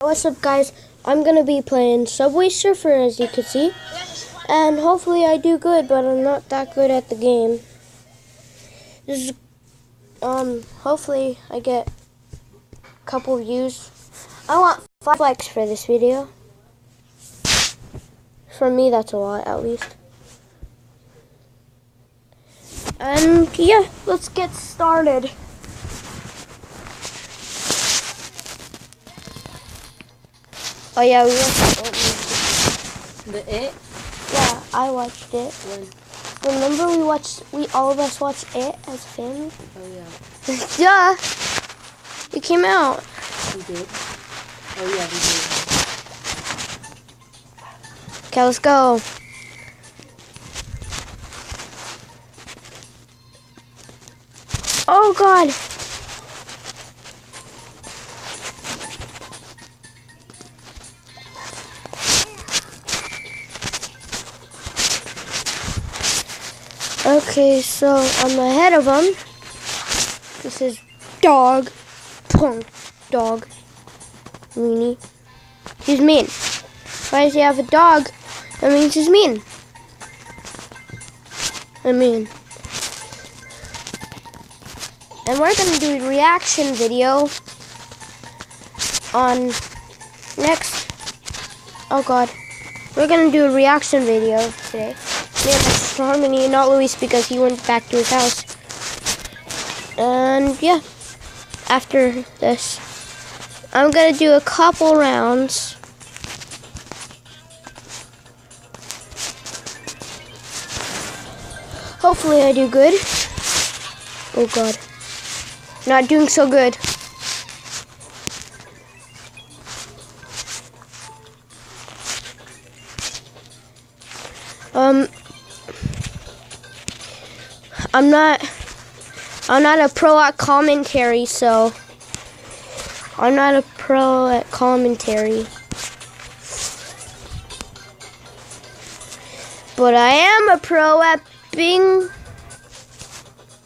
What's up, guys? I'm gonna be playing Subway Surfer, as you can see, and hopefully I do good, but I'm not that good at the game. This is, hopefully I get a couple views. I want 5 likes for this video. For me, that's a lot, at least. And yeah, let's get started. Oh yeah, we watched It? Yeah, I watched it. When? Remember we all of us watched it as a family? Oh yeah. Yeah. It came out. We did? Oh yeah, we did. Okay, let's go. Oh God. Okay, so I'm ahead of him. This is dog. Punk dog. Meanie. He's mean. Why does he have a dog? That means he's mean. I mean. And we're gonna do a reaction video on next. Oh God. We're gonna do a reaction video today. Me and Mr. Harmony, not Luis because he went back to his house. And yeah, after this, I'm gonna do a couple rounds. Hopefully I do good. Oh God, not doing so good. I'm not a pro at commentary, so I'm not a pro at commentary. But I am a pro at being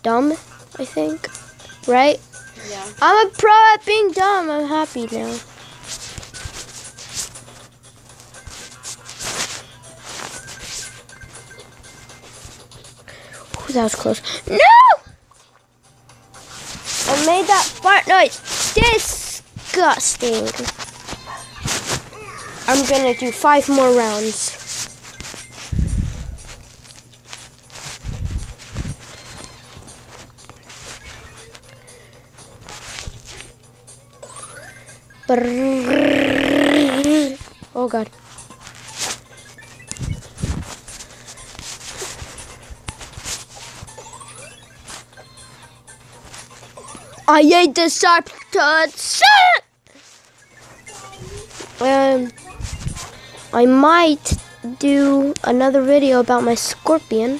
dumb, I think. Right? Yeah. I'm a pro at being dumb. I'm happy now. Ooh, that was close. No! I made that fart noise. Disgusting. I'm gonna do 5 more rounds. Oh God. I hate this substance. I might do another video about my scorpion.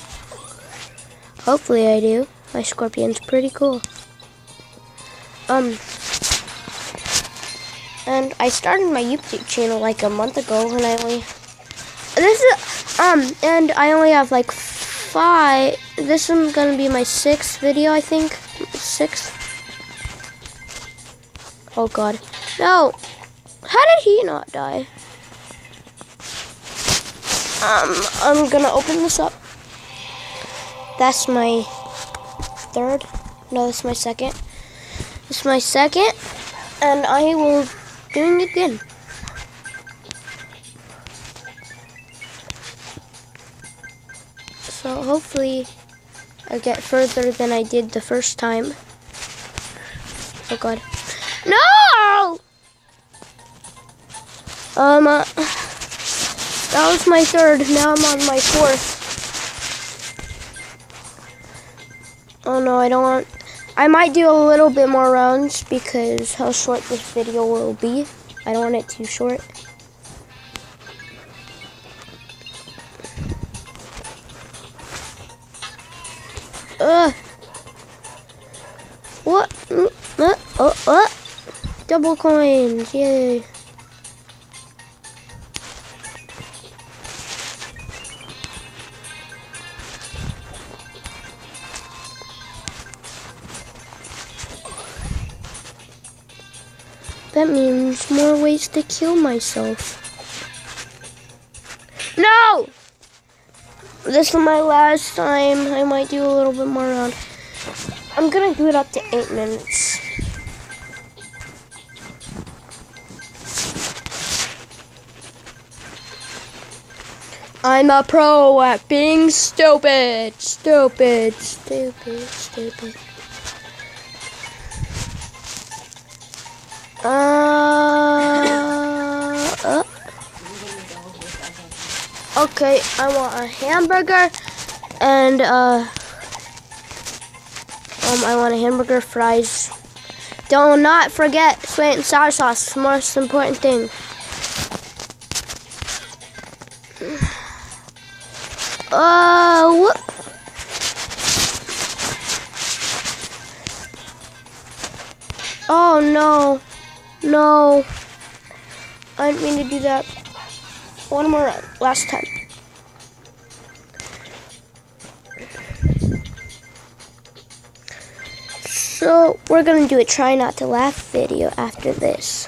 Hopefully I do. My scorpion's pretty cool. And I started my YouTube channel like a month ago, and and I only have like 5. This one's gonna be my 6th video, I think. 6th. Oh God, no! How did he not die? I'm gonna open this up. That's my 3rd. No, that's my 2nd. This is my 2nd, and I will doing it again. So hopefully I get further than I did the first time. Oh God. No! That was my 3rd. Now I'm on my 4th. Oh no, I don't want. I might do a little bit more rounds because how short this video will be. I don't want it too short. What? Double coins, yay. That means more ways to kill myself. No! This is my last time. I might do a little bit more around. I'm gonna do it up to 8 minutes. I'm a pro at being stupid. Stupid, stupid, stupid. Okay, I want a hamburger and I want a hamburger, fries. Do not forget sweet and sour sauce, most important thing. What? Oh no. No. I didn't mean to do that. One more round, last time. So we're gonna do a try not to laugh video after this.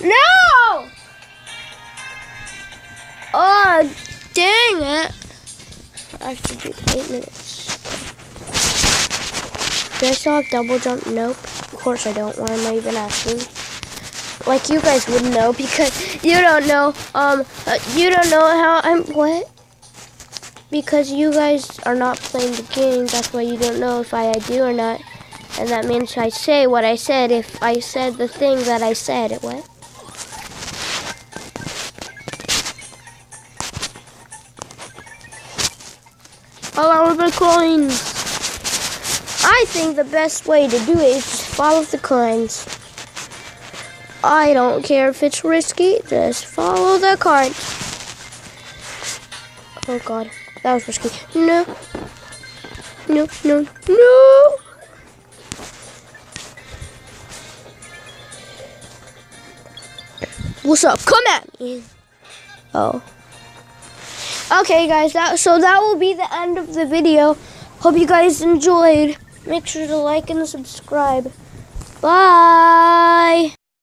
No! Oh, dang it. I have to do 8 minutes. Do I still have double jump? Nope. Of course I don't. Why am I even asking? Like you guys would know because you don't know. You don't know how I'm. What? Because you guys are not playing the games. That's why you don't know if I do or not. And that means I say what I said if I said the thing that I said. What? All the coins. I think the best way to do it is just follow the coins. I don't care if it's risky, just follow the coins. Oh god, that was risky. No. No, no, no. What's up? Come at me. Oh. Okay, guys, that will be the end of the video. Hope you guys enjoyed. Make sure to like and subscribe. Bye.